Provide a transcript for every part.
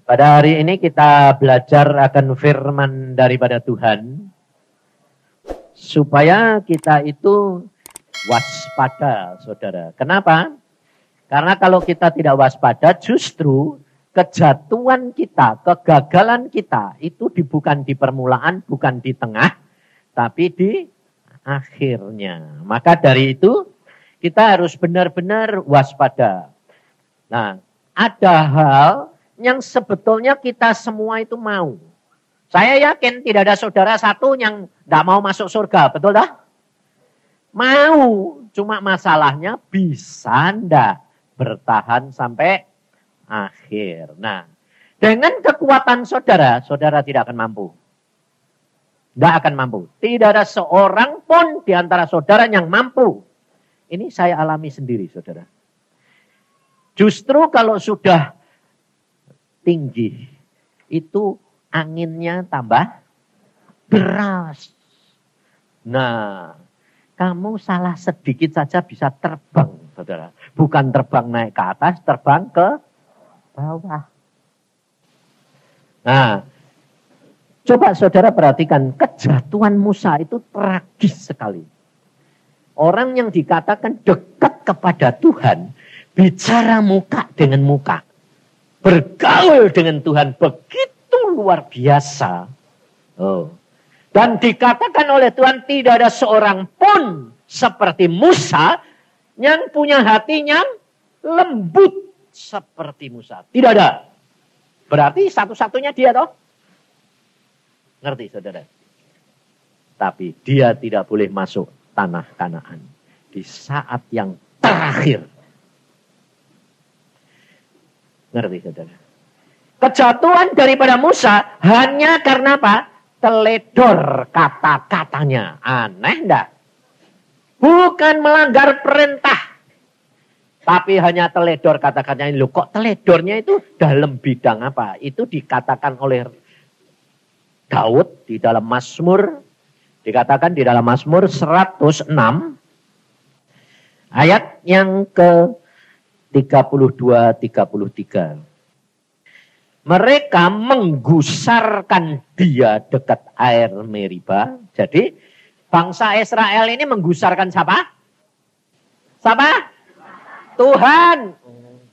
Pada hari ini kita belajar akan firman daripada Tuhan. Supaya kita itu waspada, saudara. Kenapa? Karena kalau kita tidak waspada, justru kejatuhan kita, kegagalan kita, itu bukan di permulaan, bukan di tengah, tapi di akhirnya. Maka dari itu, kita harus benar-benar waspada. Nah, ada hal yang sebetulnya kita semua itu mau. Saya yakin tidak ada saudara satu yang tidak mau masuk surga, betul tak? Mau, cuma masalahnya bisa ndak bertahan sampai akhir. Nah, dengan kekuatan saudara, saudara tidak akan mampu. Tidak akan mampu. Tidak ada seorang pun di antara saudara yang mampu. Ini saya alami sendiri, saudara. Justru kalau sudah tinggi, itu anginnya tambah deras. Nah, kamu salah sedikit saja bisa terbang, saudara. Bukan terbang naik ke atas, terbang ke bawah. Nah, coba saudara perhatikan, kejatuhan Musa itu tragis sekali. Orang yang dikatakan dekat kepada Tuhan, bicara muka dengan muka, bergaul dengan Tuhan begitu luar biasa. Dan dikatakan oleh Tuhan tidak ada seorang pun seperti Musa yang punya hatinya lembut seperti Musa. Tidak ada. Berarti satu-satunya dia toh. Ngerti saudara? Tapi dia tidak boleh masuk tanah Kanaan di saat yang terakhir. Ngerti saudara? Kejatuhan daripada Musa hanya karena apa? Teledor kata-katanya. Aneh enggak? Bukan melanggar perintah. Tapi hanya teledor kata-katanya. Loh, kok teledornya itu dalam bidang apa? Itu dikatakan oleh Daud di dalam Mazmur. Dikatakan di dalam Mazmur 106. Ayat yang ke 32-33. Mereka menggusarkan dia dekat air Meriba. Jadi bangsa Israel ini menggusarkan siapa? Siapa? Tuhan.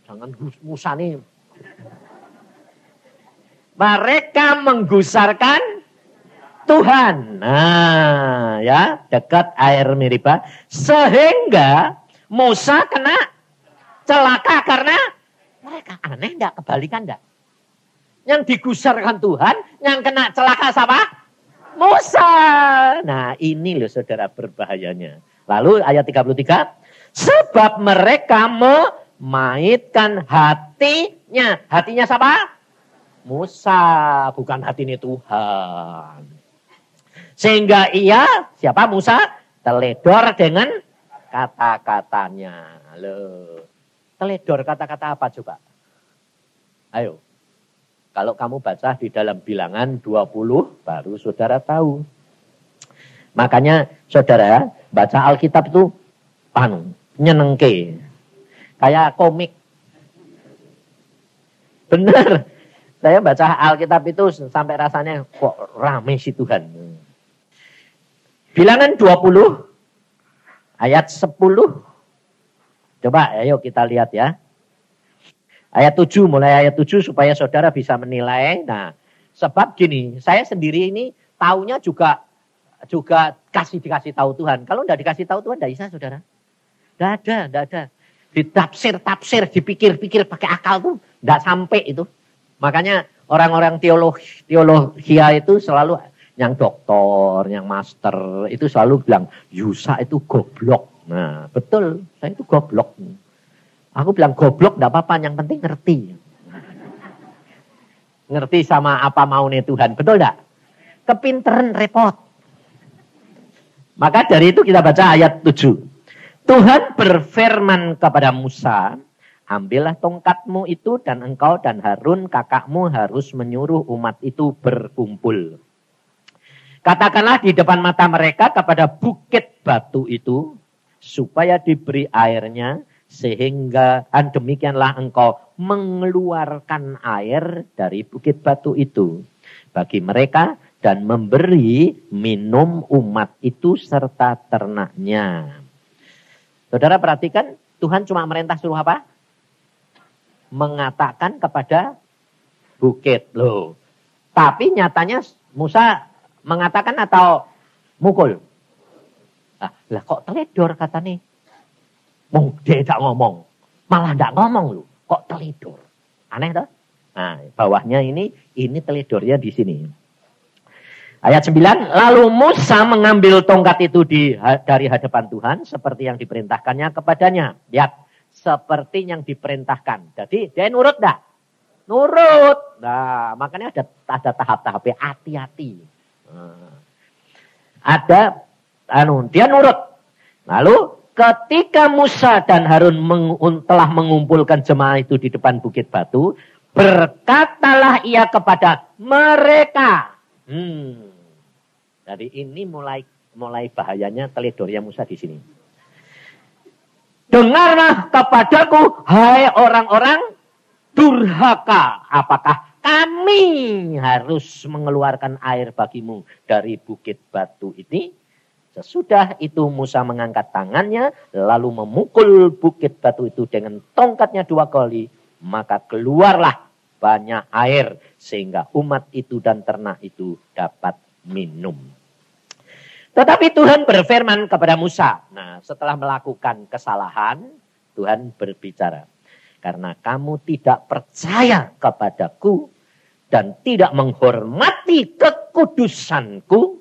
Jangan Musa nih. Mereka menggusarkan Tuhan. Nah, ya, dekat air Meriba. Sehingga Musa kena celaka karena mereka. Aneh enggak? Kebalikan enggak? Yang digusarkan Tuhan, yang kena celaka siapa? Musa. Nah, ini loh saudara berbahayanya. Lalu ayat 33. Sebab mereka memaitkan hatinya. Hatinya siapa? Musa. Bukan hatinya Tuhan. Sehingga ia, siapa Musa? Teledor dengan kata-katanya. Loh. Teledor kata-kata apa coba? Ayo. Kalau kamu baca di dalam bilangan 20, baru saudara tahu. Makanya saudara baca Alkitab itu nyenengke. Kayak komik. Benar. Saya baca Alkitab itu sampai rasanya kok rame sih Tuhan. Bilangan 20 ayat 10. Coba ayo kita lihat ya. Ayat 7, mulai ayat 7 supaya saudara bisa menilai. Nah, sebab gini, saya sendiri ini taunya juga dikasih tahu Tuhan. Kalau enggak dikasih tahu Tuhan, enggak bisa saudara. Enggak ada. Ditafsir, dipikir-pikir pakai akal tuh enggak sampai itu. Makanya orang-orang teologia itu selalu yang doktor, yang master itu selalu bilang Yusa itu goblok. Nah, betul, saya itu goblok. Aku bilang goblok enggak apa-apa, yang penting ngerti. Ngerti sama apa maunya Tuhan, betul enggak? Kepinteran repot. Maka dari itu kita baca ayat 7. Tuhan berfirman kepada Musa, ambillah tongkatmu itu dan engkau dan Harun kakakmu harus menyuruh umat itu berkumpul. Katakanlah di depan mata mereka kepada bukit batu itu, supaya diberi airnya, sehingga demikianlah engkau mengeluarkan air dari bukit batu itu bagi mereka dan memberi minum umat itu serta ternaknya. Saudara perhatikan, Tuhan cuma merintah suruh apa? Mengatakan kepada bukit loh. Tapi nyatanya Musa mengatakan atau mukul? Lah kok teledor kata nih? Dia tidak ngomong. Malah tidak ngomong loh. Kok teledor? Aneh toh? Nah, bawahnya ini teledornya di sini. Ayat 9, lalu Musa mengambil tongkat itu dari hadapan Tuhan seperti yang diperintahkannya kepadanya. Lihat, seperti yang diperintahkan. Jadi dia nurut enggak? Nurut. Nah, makanya ada tahap-tahapnya, hati-hati. Dia nurut. Lalu ketika Musa dan Harun telah mengumpulkan jemaah itu di depan bukit batu, berkatalah ia kepada mereka. Jadi ini mulai bahayanya teledornya Musa di sini. Dengarlah kepadaku, hai orang-orang durhaka. Apakah kami harus mengeluarkan air bagimu dari bukit batu ini? Sesudah itu Musa mengangkat tangannya, lalu memukul bukit batu itu dengan tongkatnya 2 kali. Maka keluarlah banyak air, sehingga umat itu dan ternak itu dapat minum. Tetapi Tuhan berfirman kepada Musa. Nah, setelah melakukan kesalahan, Tuhan berbicara. Karena kamu tidak percaya kepadaku dan tidak menghormati kekudusanku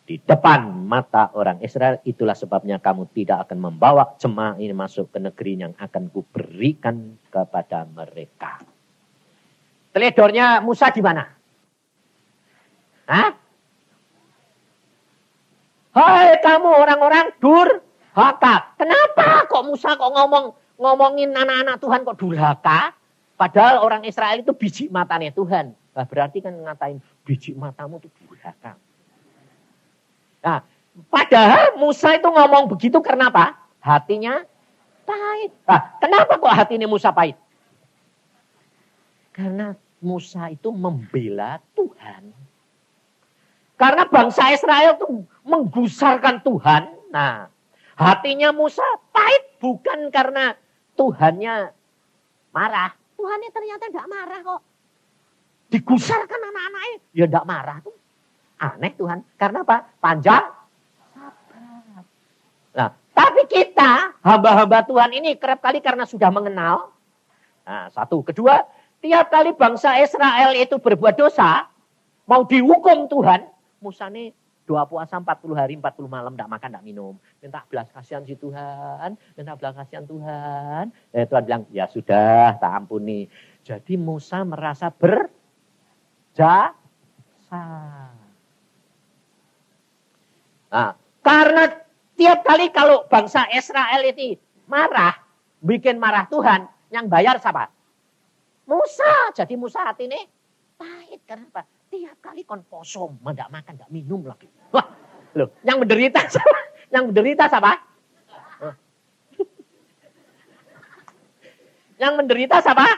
di depan mata orang Israel, itulah sebabnya kamu tidak akan membawa jemaah ini masuk ke negeri yang akan kuberikan kepada mereka. Teledornya Musa di mana? Hai kamu orang-orang durhaka. Kenapa kok Musa kok ngomongin anak-anak Tuhan kok durhaka? Padahal orang Israel itu biji matanya Tuhan. Nah, berarti kan ngatain biji matamu itu durhaka. Nah, padahal Musa itu ngomong begitu karena apa? Hatinya pahit. Nah, kenapa kok hatinya Musa pahit? Karena Musa itu membela Tuhan. Karena bangsa Israel itu menggusarkan Tuhan. Nah, hatinya Musa pahit bukan karena Tuhannya marah. Tuhannya ternyata tidak marah kok. Digusarkan anak-anaknya, ya tidak marah tuh. Aneh Tuhan. Karena apa? Panjang sabar. Nah, tapi kita, hamba-hamba Tuhan ini kerap kali karena sudah mengenal. Nah, satu. Kedua, tiap kali bangsa Israel itu berbuat dosa, mau dihukum Tuhan, Musa ini doa puasa 40 hari, 40 malam, tidak makan, tidak minum. Minta belas kasihan si Tuhan, minta belas kasihan Tuhan. Tuhan bilang, ya sudah, tak ampuni. Jadi Musa merasa berjasa. Nah, karena tiap kali kalau bangsa Israel itu marah, bikin marah Tuhan, yang bayar siapa? Musa. Jadi Musa hati ini pahit. Kenapa? Tiap kali kon poso, tidak makan, tidak minum lagi. Wah, loh, yang menderita siapa? Yang menderita siapa? Yang menderita siapa?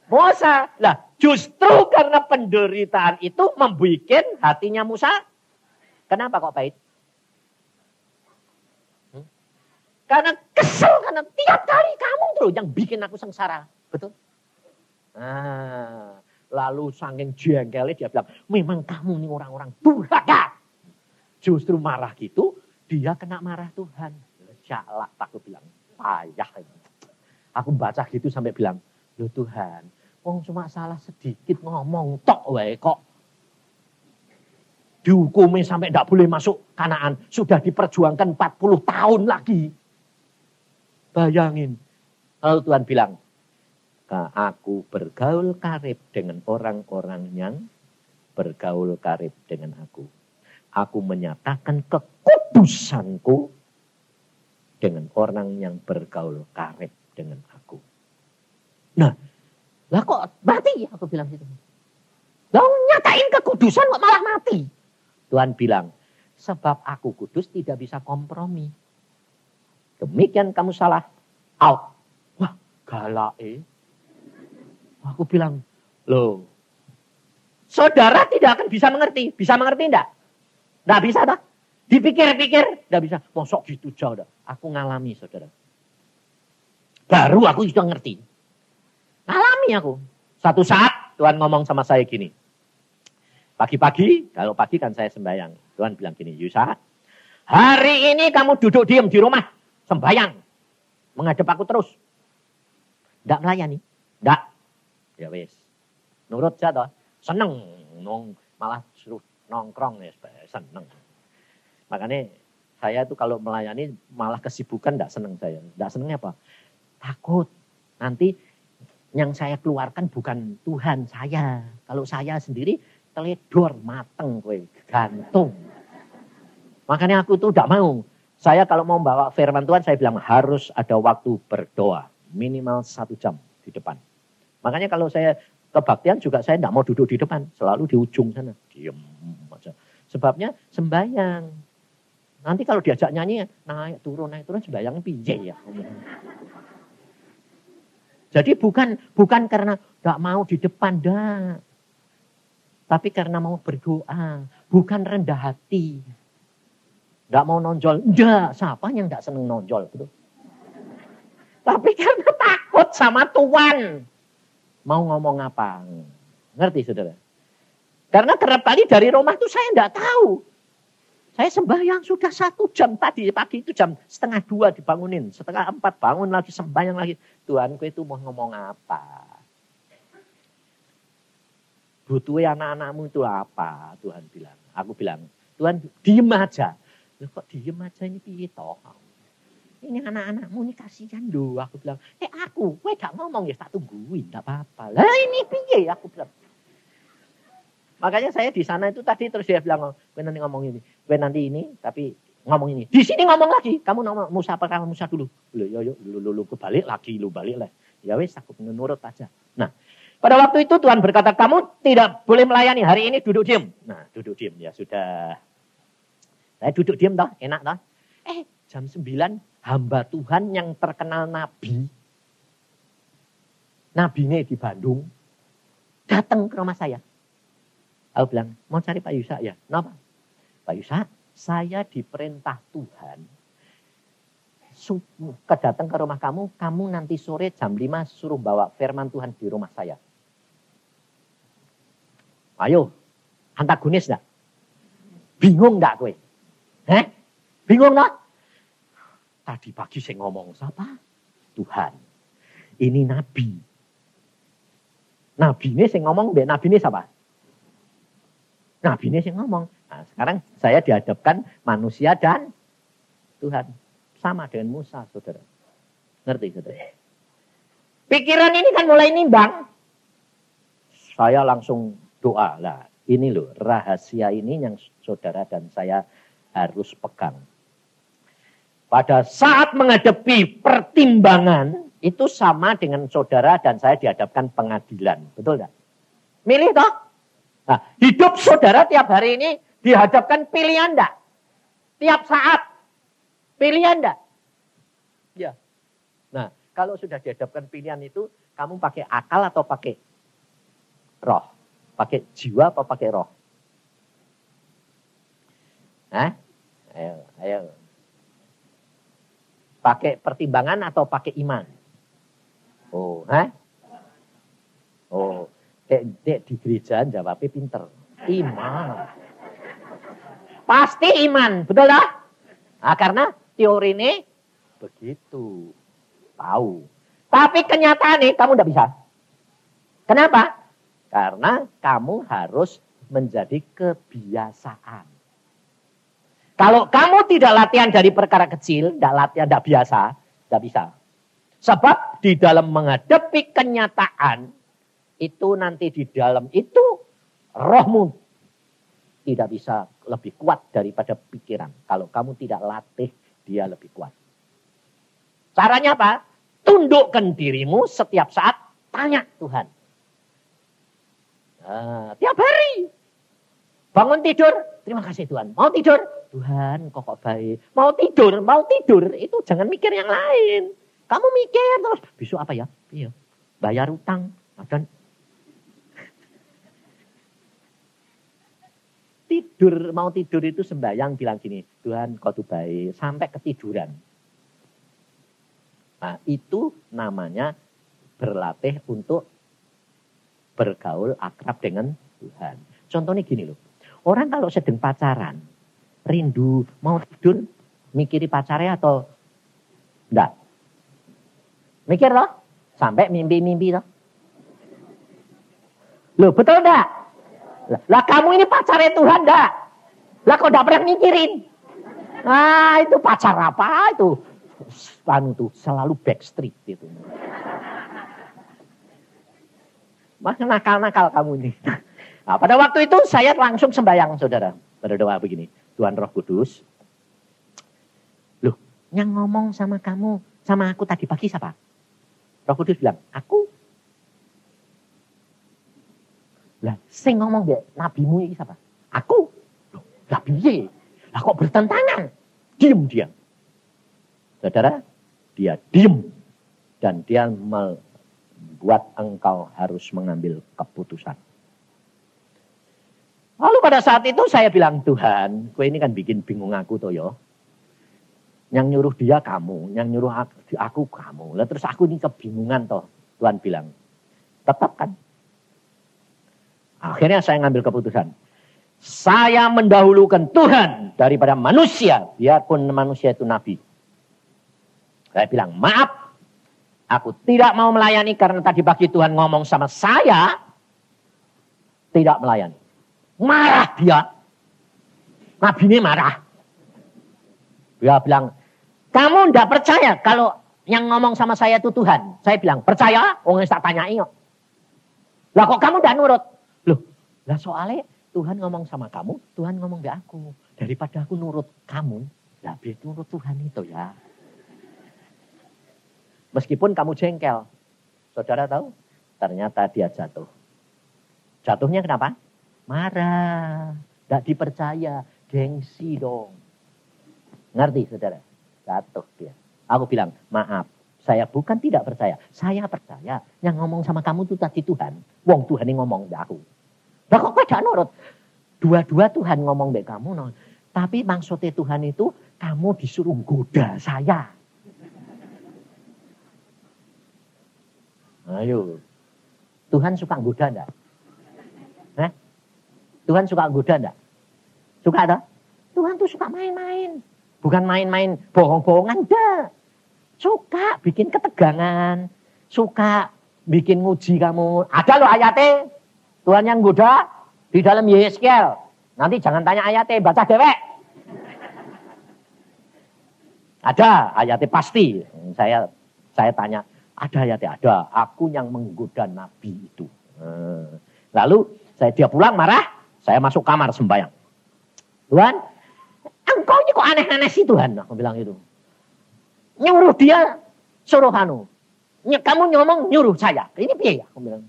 Musa. Lah, justru karena penderitaan itu membuat hatinya Musa. Kenapa kok pahit? Karena kesel, karena tiap kali kamu tuh yang bikin aku sengsara. Betul? Nah, lalu saking jengkelnya dia bilang, memang kamu nih orang-orang durhaka. Justru marah gitu, dia kena marah Tuhan. Jalak, aku bilang, payah. Aku baca gitu sampai bilang, loh Tuhan, cuma salah sedikit ngomong, tok wae kok. Dihukumi sampai tidak boleh masuk Kanaan. Sudah diperjuangkan 40 tahun lagi. Bayangin. Lalu Tuhan bilang, aku bergaul karib dengan orang-orang yang bergaul karib dengan aku. Aku menyatakan kekudusanku dengan orang yang bergaul karib dengan aku. Nah, lah kok mati? Aku bilang gitu. Lah nyatain kekudusan kok malah mati? Tuhan bilang, sebab aku kudus tidak bisa kompromi. Demikian kamu salah, out. Wah, galak Aku bilang, loh, saudara tidak akan bisa mengerti. Bisa mengerti enggak? Enggak bisa tak? Dipikir-pikir, enggak bisa. Mosok gitu jauh. Aku ngalami, saudara. Baru aku sudah ngerti. Ngalami aku. Satu saat Tuhan ngomong sama saya gini. Pagi-pagi, kalau pagi kan saya sembahyang. Tuhan bilang gini, Yusa, hari ini kamu duduk diam di rumah. Sembahyang. Menghadap aku terus. Enggak melayani. Enggak. Ya wes. Nurut saja toh. Seneng. Malah suruh nongkrong ya. Seneng. Makanya saya tuh kalau melayani malah kesibukan enggak seneng saya. Enggak senengnya apa? Takut. Nanti yang saya keluarkan bukan Tuhan saya. Kalau saya sendiri teledor mateng gue. Gantung. Makanya aku tuh enggak mau. Saya kalau mau bawa firman Tuhan saya bilang harus ada waktu berdoa. Minimal 1 jam di depan. Makanya kalau saya kebaktian juga saya enggak mau duduk di depan. Selalu di ujung sana. Diam aja. Sebabnya sembahyang. Nanti kalau diajak nyanyi, naik turun sembahyang piye ya. Jadi bukan karena gak mau di depan, dah. Tapi karena mau berdoa. Bukan rendah hati. Gak mau nonjol. Enggak, siapa yang gak seneng nonjol. Betul? Tapi karena takut sama Tuhan. Mau ngomong apa. Ngerti saudara? Karena kerap kali dari rumah tuh saya gak tahu. Saya sembahyang sudah 1 jam tadi. Pagi itu jam 1:30 dibangunin. 3:30 bangun lagi sembahyang lagi. Tuhanku itu mau ngomong apa? Butuhnya anak-anakmu itu apa? Tuhan bilang. Aku bilang, Tuhan diem aja. Loh kok diem aja ini piye toh? Ini anak-anakmu ini kasihan loh. Aku bilang, aku, gue gak ngomong ya tak tungguin. Gak apa-apa. Lah ini piye? Aku bilang. Makanya saya di sana itu tadi terus dia bilang, gue nanti ngomong ini. Gue nanti ini, tapi ngomong ini. Di sini ngomong lagi. Kamu ngomong Musa apa kamu Musa dulu? Yo, lu balik lagi, lu balik lah. Ya wes, aku menurut aja. Nah, pada waktu itu Tuhan berkata, kamu tidak boleh melayani. Hari ini duduk diam. Nah, duduk diam. Ya sudah. Saya duduk diam toh, enak toh. Jam 9, hamba Tuhan yang terkenal nabi. Nabinya di Bandung. Datang ke rumah saya. Aku bilang, mau cari Pak Yusa ya? Kenapa? Pak Yusa, saya diperintah Tuhan. Kedatang ke rumah kamu nanti sore jam 5 suruh bawa firman Tuhan di rumah saya. Ayo, antagonis enggak? Bingung enggak gue? Bingung enggak? Tadi pagi saya ngomong, siapa? Tuhan. Ini nabi. Nabi ini saya ngomong, nabi ini siapa? Nabi ini sih ngomong. Nah, sekarang saya dihadapkan manusia dan Tuhan. Sama dengan Musa, saudara. Ngerti, saudara? Pikiran ini kan mulai nimbang. Saya langsung doa. Lah, ini loh, rahasia ini yang saudara dan saya harus pegang. Pada saat menghadapi pertimbangan, itu sama dengan saudara dan saya dihadapkan pengadilan. Betul tak? Milih toh? Nah, hidup saudara tiap hari ini dihadapkan pilihan enggak? Tiap saat. Pilihan enggak? Ya. Nah, kalau sudah dihadapkan pilihan itu, kamu pakai akal atau pakai roh? Pakai jiwa atau pakai roh? Ayo. Pakai pertimbangan atau pakai iman? Dek di gereja jawabnya pinter. Iman. Pasti iman. Betul tak? Nah, karena teori ini begitu. Tahu. Tapi kenyataannya kamu tidak bisa. Kenapa? Karena kamu harus menjadi kebiasaan. Kalau kamu tidak latihan dari perkara kecil, tidak biasa, tidak bisa. Sebab di dalam menghadapi kenyataan, itu nanti di dalam itu rohmu tidak bisa lebih kuat daripada pikiran. Kalau kamu tidak latih, dia lebih kuat. Caranya apa? Tundukkan dirimu setiap saat, tanya Tuhan. Tiap hari. Bangun tidur, terima kasih Tuhan. Mau tidur, Tuhan kok baik. Mau tidur, itu jangan mikir yang lain. Kamu mikir terus, besok apa ya? Iya, bayar utang. Dan mau tidur itu sembahyang bilang gini, Tuhan kau tuh baik, sampai ketiduran. Nah itu namanya berlatih untuk bergaul akrab dengan Tuhan. Contohnya gini loh, orang kalau sedang pacaran, rindu mau tidur, mikiri pacarnya atau enggak? Mikir loh, sampai mimpi-mimpi loh. Loh betul enggak? Lah kamu ini pacarnya Tuhan enggak? Lah kok enggak pernah mikirin? Nah itu pacar apa itu? Anu tuh selalu backstreet itu. Maka nakal-nakal kamu ini. Nah, pada waktu itu saya langsung sembahyang saudara. Berdoa begini. Tuhan Roh Kudus. Loh yang ngomong sama kamu, sama aku tadi pagi siapa? Roh Kudus bilang, aku. Lah sing ngomong deh, nabimu ini siapa? Aku. Loh lah piye? Lah kok bertentangan? Diam dia. Saudara, dia diam. Dan dia membuat engkau harus mengambil keputusan. Lalu pada saat itu saya bilang, Tuhan, kau ini kan bikin bingung aku toh yo. Yang nyuruh dia kamu, yang nyuruh aku kamu. Lah terus aku ini kebingungan toh. Tuhan bilang, tetapkan. Akhirnya saya ngambil keputusan. Saya mendahulukan Tuhan daripada manusia, biarpun manusia itu nabi. Saya bilang, maaf, aku tidak mau melayani karena tadi pagi Tuhan ngomong sama saya, tidak melayani. Marah dia. Nabi ini marah. Dia bilang, kamu tidak percaya kalau yang ngomong sama saya itu Tuhan. Saya bilang, percaya? Orang tak tanyai kok. Lah kok kamu tidak nurut? Loh, lah soalnya Tuhan ngomong sama kamu, Tuhan ngomong ke aku. Daripada aku nurut kamu, lebih nurut Tuhan itu ya. Meskipun kamu jengkel. Saudara tahu? Ternyata dia jatuh. Jatuhnya kenapa? Marah. Tidak dipercaya. Gengsi dong. Ngerti saudara? Jatuh dia. Aku bilang, maaf. Saya bukan tidak percaya. Saya percaya. Yang ngomong sama kamu itu tadi Tuhan. Wong Tuhan yang ngomong ke aku. Nah kok tidak nurut? Dua-dua Tuhan ngomong ke kamu. No. Tapi maksudnya Tuhan itu, kamu disuruh goda saya. Ayo, Tuhan suka goda enggak? Tuhan suka goda enggak? Suka enggak? Tuhan tuh suka main-main. Bukan main-main bohong-bohongan enggak. Suka bikin ketegangan. Suka bikin nguji kamu. Ada loh ayatnya. Tuhan yang goda di dalam Yeskel. Nanti jangan tanya ayatnya, baca dewek. Ada ayatnya pasti. Saya tanya. Ada ya, ada. Aku yang menggoda nabi itu. Lalu dia pulang marah. Saya masuk kamar sembahyang. Tuhan, engkau ini kok aneh-aneh sih Tuhan. Aku bilang itu. Nyuruh dia suruh anu. Kamu ngomong nyuruh saya. Ini piye ya? Aku bilang.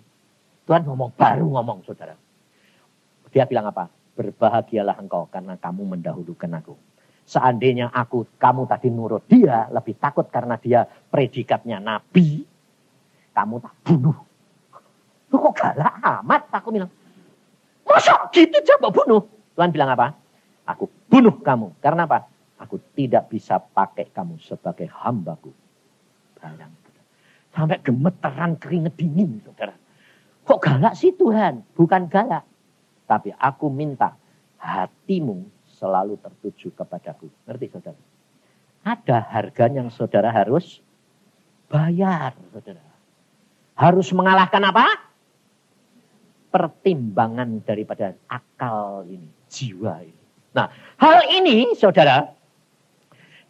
Tuhan baru ngomong saudara. Dia bilang apa? Berbahagialah engkau karena kamu mendahulukan aku. Seandainya kamu tadi nurut dia, lebih takut karena dia predikatnya nabi, kamu tak bunuh. Lu kok galak amat? Aku bilang, masa gitu coba bunuh? Tuhan bilang apa? Aku bunuh kamu. Karena apa? Aku tidak bisa pakai kamu sebagai hambaku. Bayang. Sampai gemeteran keringet dingin, saudara. Kok galak sih Tuhan? Bukan galak. Tapi aku minta hatimu selalu tertuju kepadaku. Ngerti saudara? Ada harga yang saudara harus bayar. Saudara. Harus mengalahkan apa? Pertimbangan daripada akal ini. Jiwa ini. Nah hal ini saudara.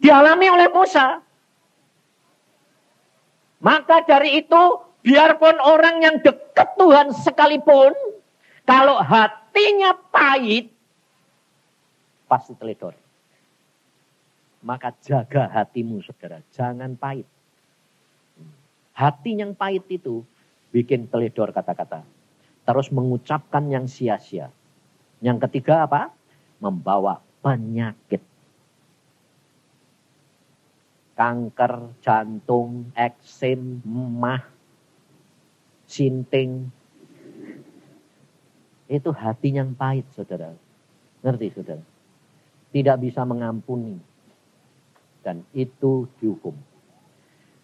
Dialami oleh Musa. Maka dari itu biarpun orang yang dekat Tuhan sekalipun. Kalau hatinya pahit. Pasti teledor. Maka jaga hatimu saudara. Jangan pahit. Hati yang pahit itu bikin teledor kata-kata. Terus mengucapkan yang sia-sia. Yang ketiga apa? Membawa penyakit. Kanker, jantung, eksem, emah, sinting. Itu hati yang pahit saudara. Ngerti saudara? Tidak bisa mengampuni. Dan itu dihukum.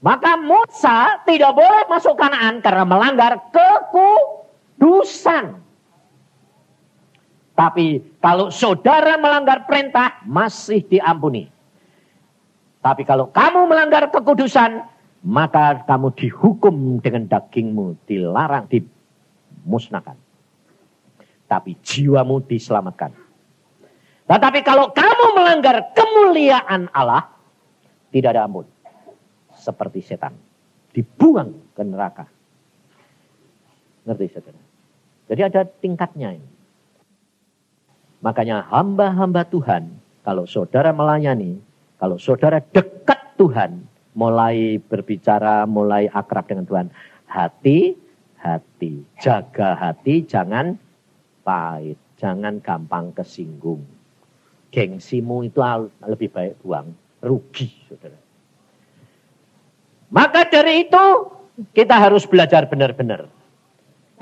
Maka Musa tidak boleh masuk Kanaan karena melanggar kekudusan. Tapi kalau saudara melanggar perintah masih diampuni. Tapi kalau kamu melanggar kekudusan, maka kamu dihukum dengan dagingmu, dilarang, dimusnahkan. Tapi jiwamu diselamatkan. Tetapi kalau kamu melanggar kemuliaan Allah, tidak ada ampun. Seperti setan. Dibuang ke neraka. Ngerti saudara? Jadi ada tingkatnya ini. Makanya hamba-hamba Tuhan, kalau saudara melayani, kalau saudara dekat Tuhan, mulai berbicara, mulai akrab dengan Tuhan, hati-hati, jaga hati, jangan pahit, jangan gampang kesinggung. Gengsimu itu lebih baik buang, rugi saudara. Maka dari itu kita harus belajar benar-benar.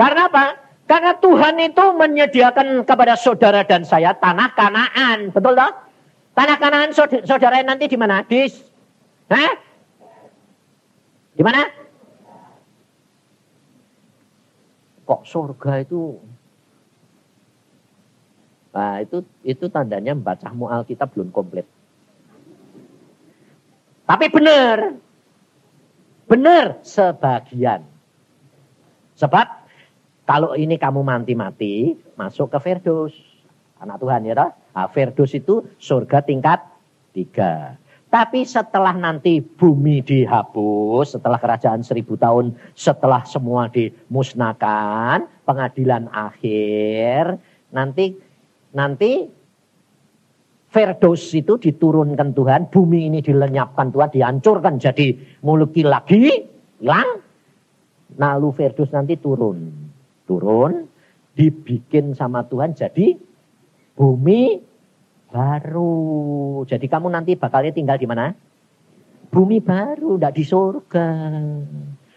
Karena apa? Karena Tuhan itu menyediakan kepada saudara dan saya tanah Kanaan, betul toh? Tanah Kanaan saudara nanti di mana? Di mana? Kok surga itu? Nah, itu tandanya membacamu Alkitab belum komplit. Tapi benar sebagian. Sebab kalau ini kamu mati-mati masuk ke Firdaus. Anak Tuhan ya toh? Nah, Firdaus itu surga tingkat 3. Tapi setelah nanti bumi dihapus, setelah kerajaan 1000 tahun, setelah semua dimusnahkan, pengadilan akhir, nanti Firdaus itu diturunkan Tuhan, bumi ini dilenyapkan Tuhan, dihancurkan jadi muluki lagi, hilang. Lalu Firdaus nanti turun, dibikin sama Tuhan jadi bumi baru. Jadi kamu nanti bakalnya tinggal di mana? Bumi baru, tidak di surga.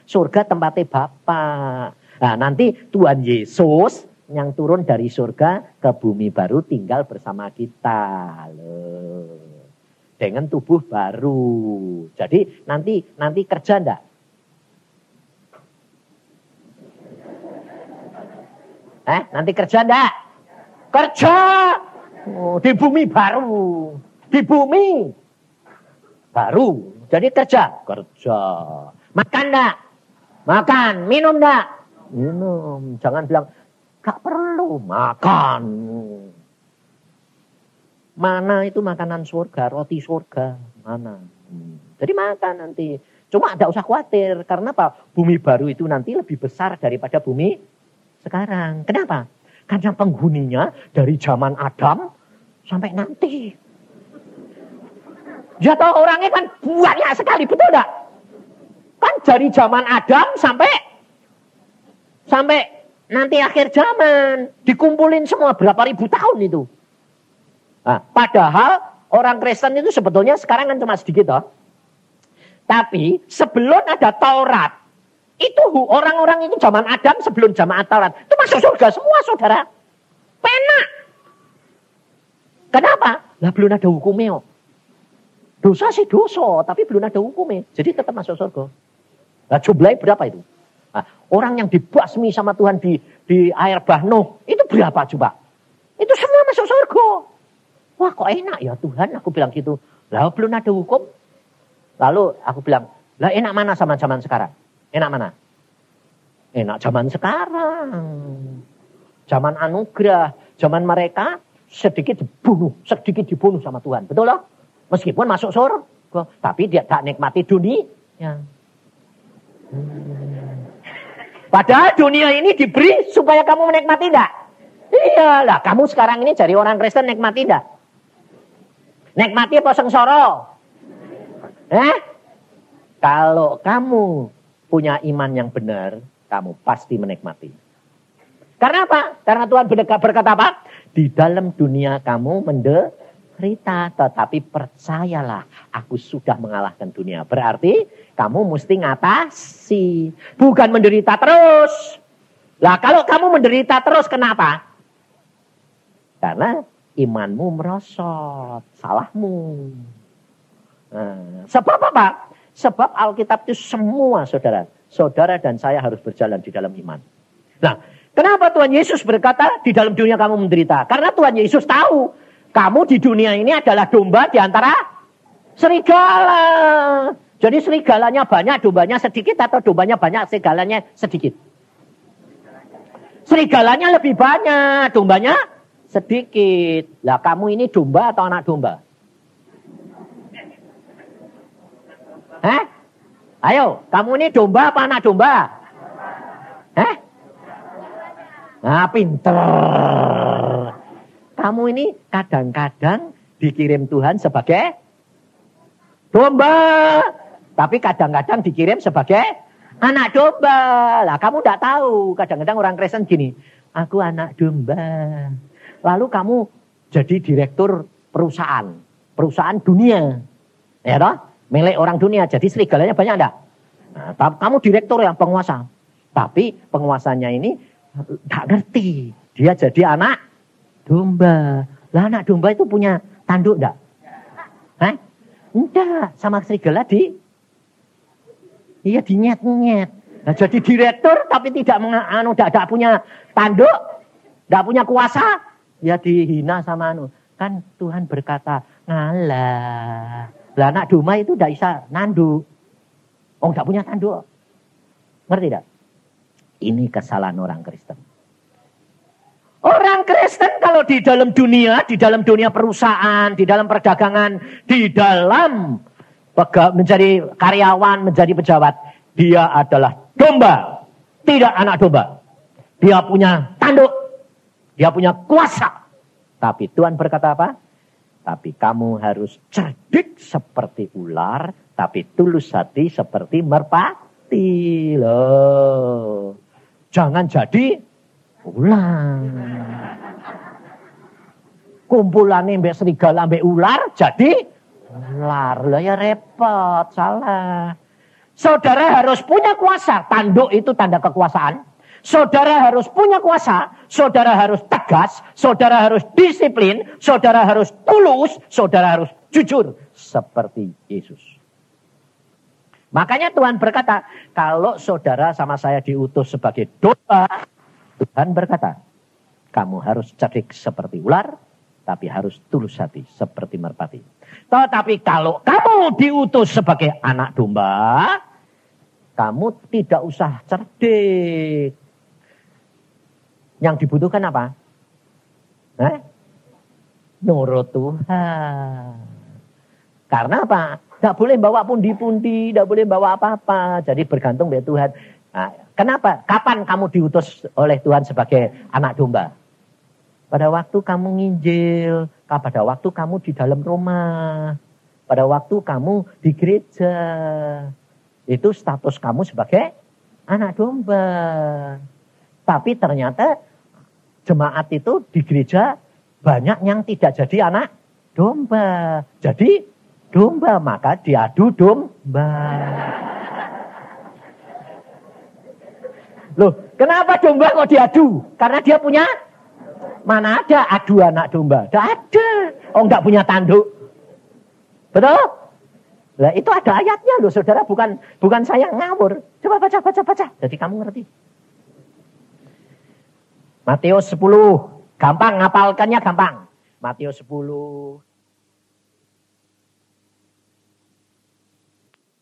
Surga tempatnya Bapa. Nah, nanti Tuhan Yesus yang turun dari surga ke bumi baru tinggal bersama kita. Loh. Dengan tubuh baru. Jadi nanti kerja enggak? Nanti kerja enggak? Kerja. Oh, di bumi baru. Di bumi baru. Jadi kerja. Makan enggak? Makan. Minum enggak? Minum. Jangan bilang, gak perlu makan. Mana itu makanan surga, roti surga. Mana? Jadi makan nanti. Cuma tidak usah khawatir. Karena apa? Bumi baru itu nanti lebih besar daripada bumi sekarang. Kenapa? Karena penghuninya dari zaman Adam sampai nanti. Jatuh orangnya kan banyak sekali, betul enggak? Kan dari zaman Adam sampai nanti akhir zaman. Dikumpulin semua berapa ribu tahun itu. Nah, padahal orang Kristen itu sebetulnya sekarang kan cuma sedikit toh. Tapi sebelum ada Taurat, itu orang-orang itu zaman Adam sebelum zaman Taurat. Itu masuk surga semua saudara. Penak. Kenapa? Lah belum ada hukumnya. Dosa sih dosa, tapi belum ada hukumnya. Jadi tetap masuk surga. Nah jumlahnya berapa itu? Nah, orang yang dibasmi sama Tuhan di air bah Nuh, itu berapa coba? Itu semua masuk surga. Wah kok enak ya Tuhan, aku bilang gitu. Lah belum ada hukum. Lalu aku bilang, lah enak mana sama zaman sekarang? Enak mana? Enak zaman sekarang. Zaman anugerah. Zaman mereka sedikit dibunuh sama Tuhan. Betul loh? Meskipun masuk surga. Tapi dia tak nikmati dunia. Padahal dunia ini diberi supaya kamu menikmati enggak? Iyalah, kamu sekarang ini jadi orang Kristen nikmati enggak? Nikmati apa sengsara? Kalau kamu punya iman yang benar, kamu pasti menikmati. Karena apa? Karena Tuhan berkata apa? Di dalam dunia kamu menderita, tetapi percayalah, aku sudah mengalahkan dunia. Berarti kamu mesti ngatasi, bukan menderita terus. Lah kalau kamu menderita terus, kenapa? Karena imanmu merosot, salahmu. Nah, sebab apa? Sebab Alkitab itu semua saudara dan saya harus berjalan di dalam iman. Nah, kenapa Tuhan Yesus berkata di dalam dunia kamu menderita? Karena Tuhan Yesus tahu kamu di dunia ini adalah domba di antara serigala. Jadi serigalanya banyak, dombanya sedikit, atau dombanya banyak, serigalanya sedikit? Serigalanya lebih banyak, dombanya sedikit. Lah kamu ini domba atau anak domba? Ayo, kamu ini domba apa anak domba? Nah, pinter. Kamu ini kadang-kadang dikirim Tuhan sebagai domba. Tapi kadang-kadang dikirim sebagai anak domba. Lah kamu tidak tahu. Kadang-kadang orang Kristen gini. Aku anak domba. Lalu kamu jadi direktur perusahaan. Perusahaan dunia. Ya toh? Milik orang dunia. Jadi serigalanya banyak enggak? Nah, kamu direktur yang penguasa. Tapi penguasanya ini tidak ngerti. Dia jadi anak domba. Lah anak domba itu punya tanduk enggak? Enggak. Sama serigala Iya dinyet-nyet. Nah, jadi direktur tapi tidak punya tanduk, tidak punya kuasa, ya dihina sama Kan Tuhan berkata, ngalah. Lah anak domba itu tidak bisa nanduk. Tidak punya tanduk. Ngerti tidak? Ini kesalahan orang Kristen. Orang Kristen kalau di dalam dunia perusahaan, di dalam perdagangan, di dalam menjadi karyawan, menjadi pejabat, dia adalah domba, tidak anak domba. Dia punya tanduk, dia punya kuasa. Tapi Tuhan berkata apa? Tapi kamu harus cerdik seperti ular, tapi tulus hati seperti merpati. Loh. Jangan jadi ular. Kumpulannya mbak serigala mbak ular jadi ular. Lah ya repot, salah. Saudara harus punya kuasa. Tanduk itu tanda kekuasaan. Saudara harus punya kuasa. Saudara harus tegas. Saudara harus disiplin. Saudara harus tulus. Saudara harus jujur. Seperti Yesus. Makanya Tuhan berkata, kalau saudara sama saya diutus sebagai domba, Tuhan berkata, kamu harus cerdik seperti ular, tapi harus tulus hati seperti merpati. Tetapi kalau kamu diutus sebagai anak domba, kamu tidak usah cerdik. Yang dibutuhkan apa? Nurut Tuhan. Karena apa? Tidak boleh bawa pundi-pundi, tidak boleh bawa apa-apa. Jadi bergantung pada Tuhan. Nah, kenapa? Kapan kamu diutus oleh Tuhan sebagai anak domba? Pada waktu kamu nginjil, pada waktu kamu di dalam rumah, pada waktu kamu di gereja. Itu status kamu sebagai anak domba. Tapi ternyata jemaat itu di gereja banyak yang tidak jadi anak domba. Jadi domba, maka diadu domba. Loh, kenapa domba kok diadu? Karena dia punya. Mana ada adu anak domba? Tidak ada. Enggak punya tanduk. Betul? Lah itu ada ayatnya loh saudara. Bukan saya ngawur. Coba baca. Jadi kamu ngerti. Matius 10. Gampang, ngapalkannya gampang. Matius 10.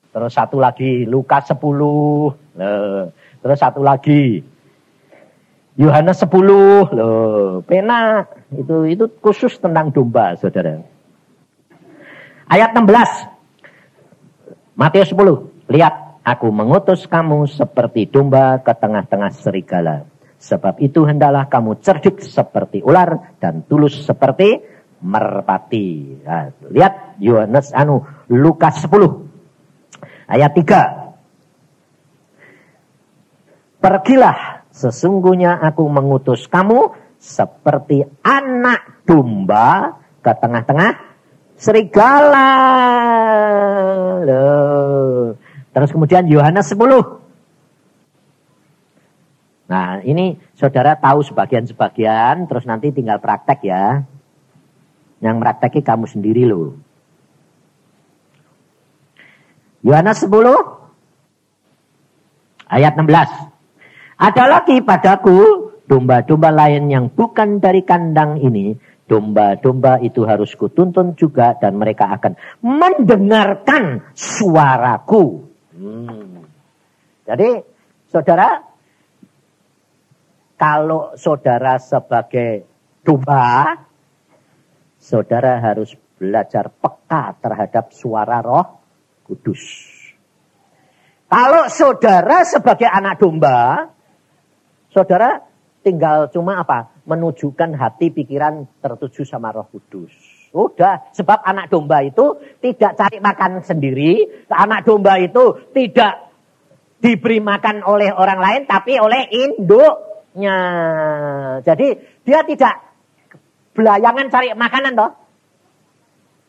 Terus satu lagi. Lukas 10. Terus satu lagi. Yohanes 10, loh, pena itu khusus tentang domba, saudara. Ayat 16, Matius 10, lihat, aku mengutus kamu seperti domba ke tengah-tengah serigala. Sebab itu hendaklah kamu cerdik seperti ular dan tulus seperti merpati. Nah, lihat Lukas 10, ayat 3. Pergilah. Sesungguhnya aku mengutus kamu seperti anak domba ke tengah-tengah serigala. Loh. Terus kemudian Yohanes 10. Nah ini saudara tahu sebagian-sebagian, terus nanti tinggal praktek ya. Yang meraktekin kamu sendiri loh. Yohanes 10 ayat 16. Ada lagi padaku domba-domba lain yang bukan dari kandang ini. Domba-domba itu harus kutuntun juga dan mereka akan mendengarkan suaraku. Jadi saudara, kalau saudara sebagai domba, saudara harus belajar peka terhadap suara Roh Kudus. Kalau saudara sebagai anak domba, saudara tinggal cuma apa? Menunjukkan hati pikiran tertuju sama Roh Kudus. Udah, sebab anak domba itu tidak cari makan sendiri. Anak domba itu tidak diberi makan oleh orang lain, tapi oleh induknya. Jadi dia tidak belayangan cari makanan toh.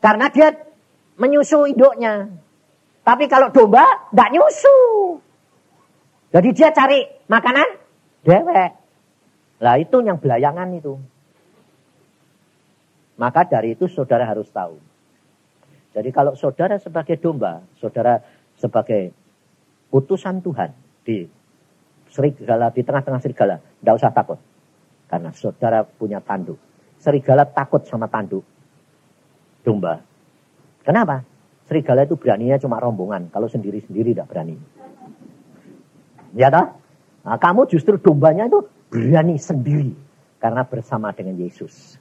Karena dia menyusu induknya. Tapi kalau domba tidak nyusu. Jadi dia cari makanan dewek. Lah itu yang belayangan itu. Maka dari itu saudara harus tahu. Jadi kalau saudara sebagai domba, saudara sebagai utusan Tuhan di serigala, di tengah-tengah serigala, tidak usah takut. Karena saudara punya tanduk. Serigala takut sama tanduk domba. Kenapa? Serigala itu beraninya cuma rombongan. Kalau sendiri-sendiri tidak berani. Ya toh? Nah, kamu justru dombanya itu berani sendiri. Karena bersama dengan Yesus.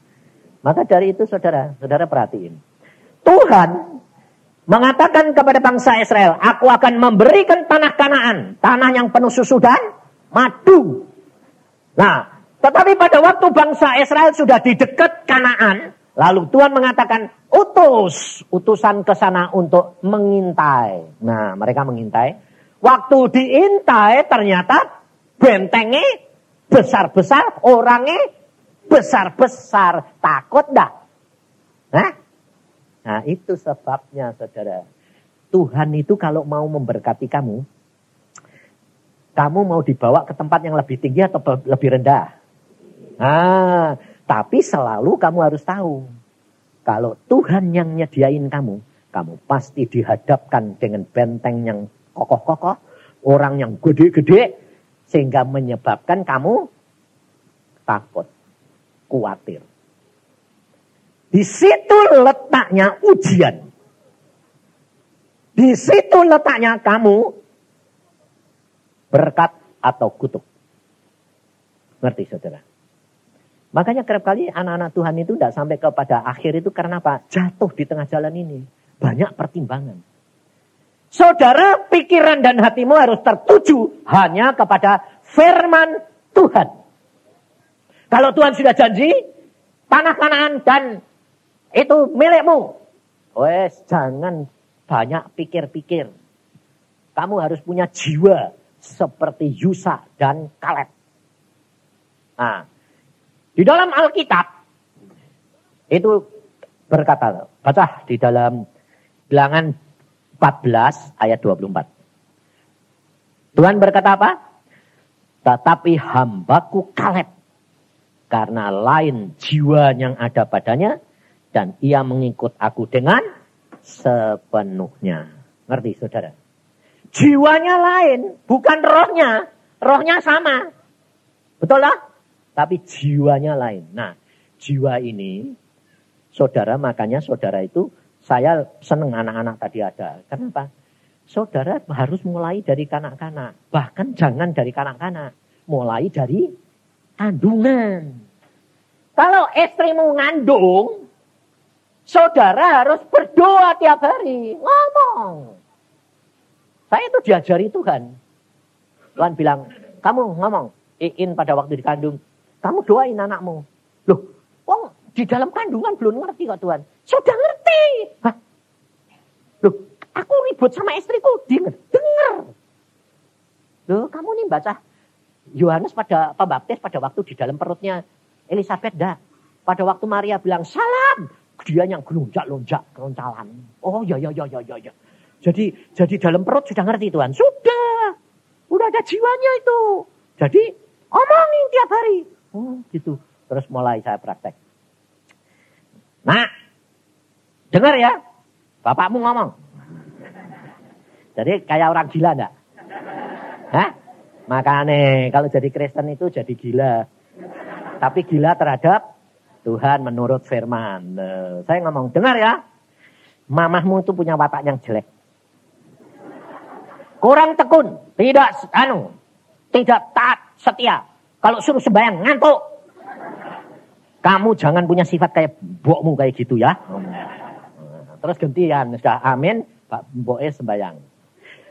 Maka dari itu saudara perhatiin. Tuhan mengatakan kepada bangsa Israel, aku akan memberikan tanah Kanaan. Tanah yang penuh susu dan madu. Nah, tetapi pada waktu bangsa Israel sudah di dekat Kanaan. Lalu Tuhan mengatakan, utusan ke sana untuk mengintai. Nah, mereka mengintai. Waktu diintai ternyata bentengnya besar-besar, orangnya besar-besar. Takut dah. Nah, itu sebabnya saudara. Tuhan itu kalau mau memberkati kamu mau dibawa ke tempat yang lebih tinggi atau lebih rendah? Nah, tapi selalu kamu harus tahu. Kalau Tuhan yang nyediain kamu pasti dihadapkan dengan benteng yang kokoh-kokoh. Orang yang gede-gede. Sehingga menyebabkan kamu takut, khawatir. Di situ letaknya ujian. Di situ letaknya kamu berkat atau kutuk. Ngerti saudara? Makanya kerap kali anak-anak Tuhan itu tidak sampai kepada akhir itu karena apa? Jatuh di tengah jalan ini. Banyak pertimbangan. Saudara, pikiran dan hatimu harus tertuju hanya kepada firman Tuhan. Kalau Tuhan sudah janji, tanah Kanaan dan itu milikmu. Wes, jangan banyak pikir-pikir. Kamu harus punya jiwa seperti Yusa dan Kaleb. Nah, di dalam Alkitab itu berkata, baca di dalam Bilangan 14 ayat 24. Tuhan berkata apa? Tetapi hambaku Kaleb, karena lain jiwa yang ada padanya, dan ia mengikut aku dengan sepenuhnya. Ngerti saudara? Jiwanya lain, bukan rohnya. Rohnya sama. Betul lah? Tapi jiwanya lain. Nah, jiwa ini, saudara, makanya saudara itu, saya senang anak-anak tadi ada. Kenapa? Saudara harus mulai dari kanak-kanak. Bahkan jangan dari kanak-kanak. Mulai dari kandungan. Kalau istrimu ngandung, saudara harus berdoa tiap hari. Ngomong. Saya itu diajari Tuhan. Tuhan bilang, kamu ngomong. Iin pada waktu dikandung. Kamu doain anakmu. Loh, di dalam kandungan belum ngerti kok Tuhan. Sudah ngerti. Hah? Loh, aku ribut sama istriku. Dengar. Loh, kamu nih baca Yohanes pada pembaptis pada waktu di dalam perutnya Elisabeth dah. Pada waktu Maria bilang salam. Dia yang gelonjak-lonjak, keroncalan. Oh ya. Jadi dalam perut sudah ngerti Tuhan. Sudah ada jiwanya itu. Jadi omongin tiap hari. Oh gitu. Terus mulai saya praktek. Nah, Dengar ya, bapakmu ngomong. Jadi kayak orang gila enggak? Hah? Makanya kalau jadi Kristen itu jadi gila. Tapi gila terhadap Tuhan menurut firman. Saya ngomong, dengar ya. Mamahmu itu punya watak yang jelek. Kurang tekun, tidak taat, setia. Kalau suruh sembahyang ngantuk. Kamu jangan punya sifat kayak mbokmu kayak gitu ya. Terus gantian, sudah amin, mboknya sembahyang.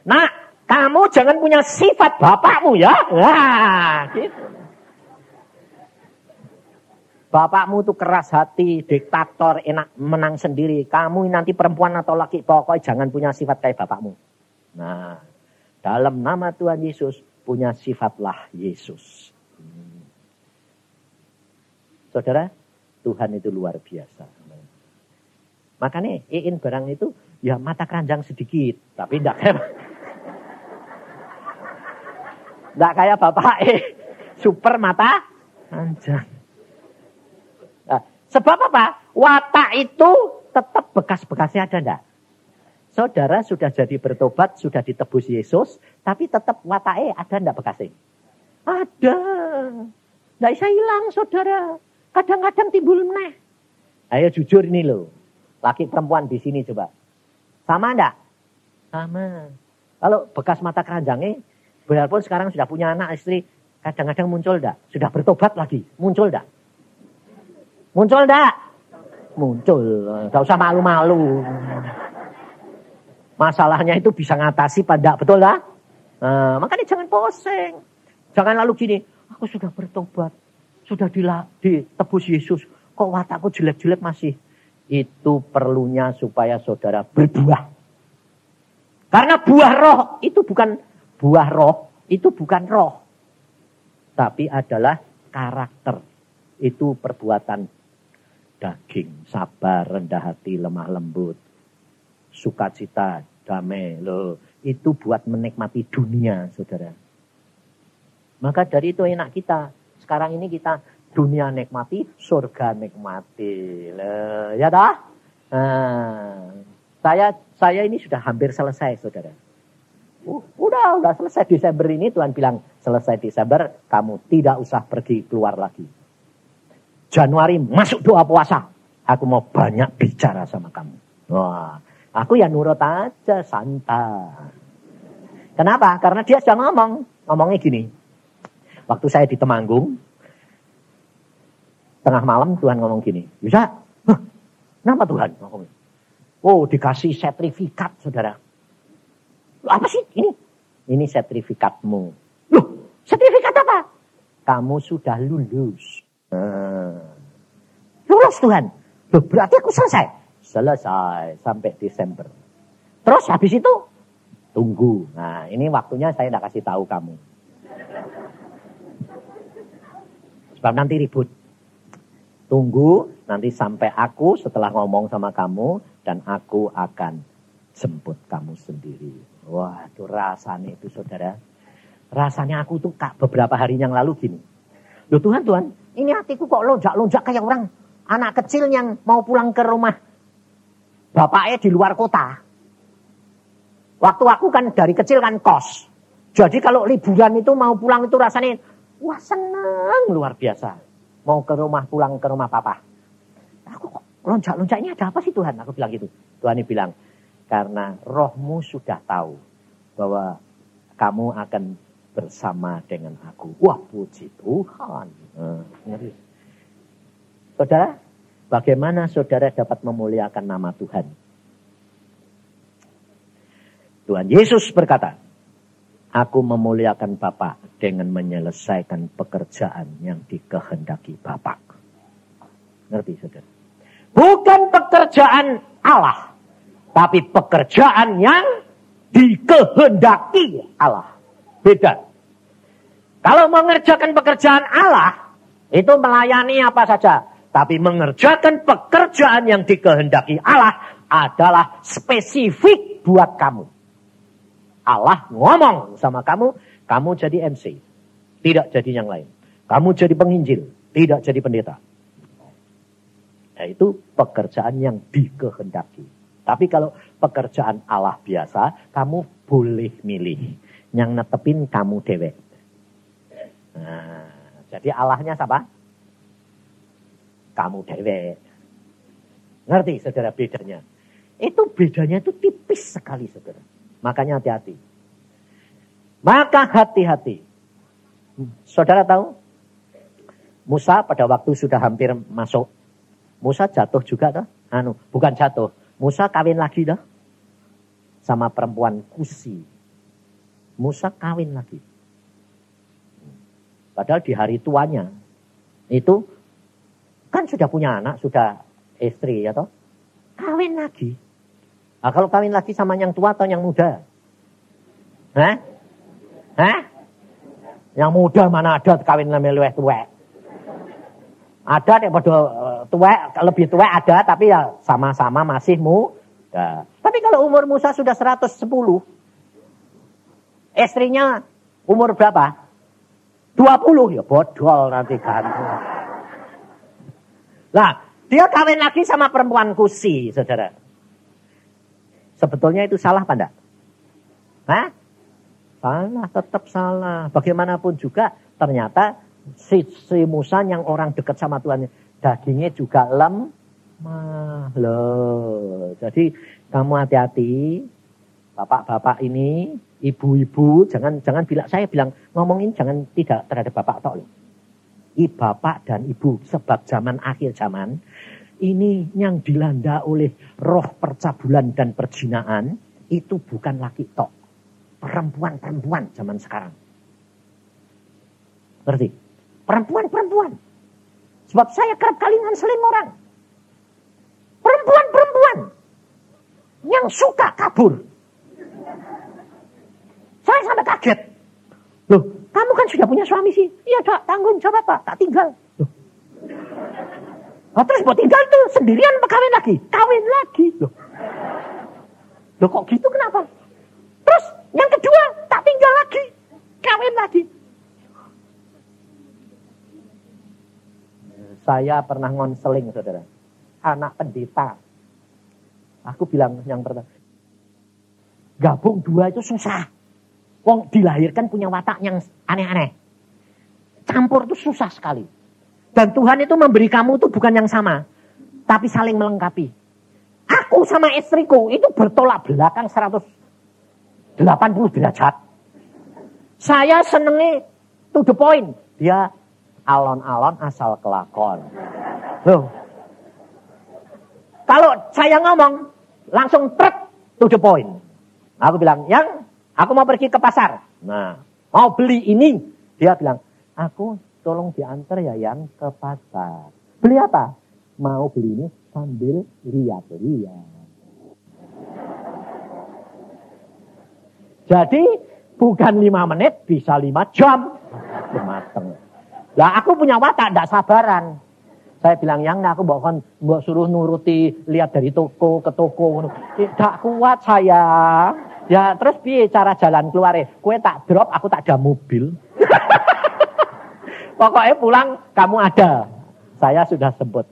Nah, kamu jangan punya sifat bapakmu ya. Nah, gitu. Bapakmu tuh keras hati, diktator, enak menang sendiri. Kamu nanti perempuan atau laki, pokoknya jangan punya sifat kayak bapakmu. Nah, dalam nama Tuhan Yesus, punya sifatlah Yesus. Saudara, Tuhan itu luar biasa. Makanya Iin barang itu, ya mata keranjang sedikit. Tapi enggak kayak bapak super mata keranjang. Nah, sebab apa? Watak itu tetap bekas-bekasnya ada enggak? Saudara sudah jadi bertobat, sudah ditebus Yesus, tapi tetap wataknya ada enggak bekasnya? Ada. Enggak bisa hilang, saudara. Kadang-kadang timbul meneh. Ayo jujur ini loh. Laki perempuan di sini coba. Sama enggak? Sama. Kalau bekas mata keranjangnya, biarpun sekarang sudah punya anak istri, kadang-kadang muncul enggak? Sudah bertobat lagi, muncul enggak? Muncul enggak? Muncul. Enggak usah malu-malu. Masalahnya itu bisa ngatasi pada, betul enggak? Makanya jangan poseng. Jangan lalu gini, aku sudah bertobat. Sudah ditebus Yesus. Kok watakku jelek-jelek masih? Itu perlunya supaya saudara berbuah. Karena buah roh itu bukan buah roh. Itu bukan roh. Tapi adalah karakter. Itu perbuatan daging. Sabar, rendah hati, lemah lembut. Sukacita, damai. Loh, itu buat menikmati dunia, saudara. Maka dari itu enak kita. Sekarang ini kita dunia nikmati, surga nikmati. Ya dah? Saya ini sudah hampir selesai, saudara. Udah selesai Desember ini. Tuhan bilang, selesai Desember, kamu tidak usah pergi keluar lagi. Januari masuk doa puasa. Aku mau banyak bicara sama kamu. Wah, aku ya nurut aja, santai. Kenapa? Karena dia sudah ngomongnya gini. Waktu saya di Temanggung, tengah malam Tuhan ngomong gini, bisa? Kenapa Tuhan ngomong? Oh, dikasih sertifikat, saudara. Apa sih ini? Ini sertifikatmu. Loh, sertifikat apa? Kamu sudah lulus. Lulus Tuhan. Loh, berarti aku selesai. Selesai sampai Desember. Terus habis itu tunggu. Nah, ini waktunya saya tidak kasih tahu kamu. Sebab nanti ribut. Tunggu nanti sampai aku setelah ngomong sama kamu dan aku akan jemput kamu sendiri. Wah, itu rasanya itu saudara. Rasanya aku tuh beberapa hari yang lalu gini. Loh Tuhan, ini hatiku kok lonjak-lonjak kayak orang anak kecil yang mau pulang ke rumah bapaknya di luar kota. Waktu aku kan dari kecil kan kos. Jadi kalau liburan itu mau pulang itu rasanya, wah senang luar biasa. Mau pulang ke rumah papa. Aku kok lonjak-lonjak ini ada apa sih Tuhan? Aku bilang gitu. Tuhan ini bilang, karena rohmu sudah tahu bahwa kamu akan bersama dengan aku. Wah puji Tuhan. Saudara, bagaimana saudara dapat memuliakan nama Tuhan? Tuhan Yesus berkata, aku memuliakan Bapa dengan menyelesaikan pekerjaan yang dikehendaki Bapa. Ngerti saudara? Bukan pekerjaan Allah, tapi pekerjaan yang dikehendaki Allah. Beda. Kalau mengerjakan pekerjaan Allah, itu melayani apa saja. Tapi mengerjakan pekerjaan yang dikehendaki Allah adalah spesifik buat kamu. Allah ngomong sama kamu, kamu jadi MC. Tidak jadi yang lain. Kamu jadi penginjil, tidak jadi pendeta. Nah, itu pekerjaan yang dikehendaki. Tapi kalau pekerjaan Allah biasa, kamu boleh milih. Yang netepin kamu dewek. Nah, jadi Allahnya siapa? Kamu dewek. Ngerti saudara bedanya? Itu bedanya itu tipis sekali saudara. Makanya hati-hati. Maka hati-hati. Saudara tahu? Musa pada waktu sudah hampir masuk. Musa jatuh juga toh? Bukan jatuh. Musa kawin lagi dah sama perempuan Kusi. Musa kawin lagi. Padahal di hari tuanya itu kan sudah punya anak, sudah istri ya toh. Kawin lagi. Nah, kalau kawin lagi sama yang tua atau yang muda? Hah? Yang muda mana ada kawin sama luwih tuwek. Ada yang pada tuwek, lebih tuwek ada, tapi ya sama-sama masih muda. Tapi kalau umur Musa sudah 110, istrinya umur berapa? 20, ya bodol nanti gantung. Nah, dia kawin lagi sama perempuan Kusi, saudara. Sebetulnya itu salah apa enggak? Hah? Salah, tetap salah. Bagaimanapun juga ternyata si Musa yang orang dekat sama Tuhan, dagingnya juga lemah loh. Jadi kamu hati-hati, bapak-bapak ini, ibu-ibu, jangan bilang, saya bilang ngomongin jangan tidak terhadap bapak tok loh. Bapak dan ibu, sebab zaman akhir zaman ini yang dilanda oleh roh percabulan dan perjinaan itu bukan laki tok, perempuan-perempuan zaman sekarang. Ngerti? Perempuan-perempuan. Sebab saya kerap kali nganselin orang. Perempuan-perempuan yang suka kabur. Saya sampai kaget. Loh, kamu kan sudah punya suami sih. Iya, tak tanggung jawab Pak, tak tinggal. Loh. Oh, terus mau tinggal tuh sendirian kawin lagi. Kawin lagi. Loh kok gitu kenapa? Terus yang kedua, tak tinggal lagi. Kawin lagi. Saya pernah ngonseling, saudara. Anak pendeta. Aku bilang yang pertama. Gabung dua itu susah. Wong dilahirkan punya watak yang aneh-aneh. Campur itu susah sekali. Dan Tuhan itu memberi kamu itu bukan yang sama. Tapi saling melengkapi. Aku sama istriku itu bertolak belakang 180 derajat. Saya senengnya to the point. Dia alon-alon asal kelakon. Loh. Kalau saya ngomong, langsung trek to the point. Aku bilang, yang aku mau pergi ke pasar. Nah, mau beli ini. Dia bilang, aku tolong diantar ya yang ke pasar. Beli apa? Mau beli ini sambil lihat-lihat. Jadi, bukan 5 menit, bisa 5 jam. Mateng. Lah aku punya watak, tidak sabaran. Saya bilang, yang aku mbok suruh nuruti, lihat dari toko ke toko. Tidak kuat saya. Ya terus piye cara jalan keluar? Kue tak drop, aku tak ada mobil. Pokoknya pulang, kamu ada. Saya sudah sebut.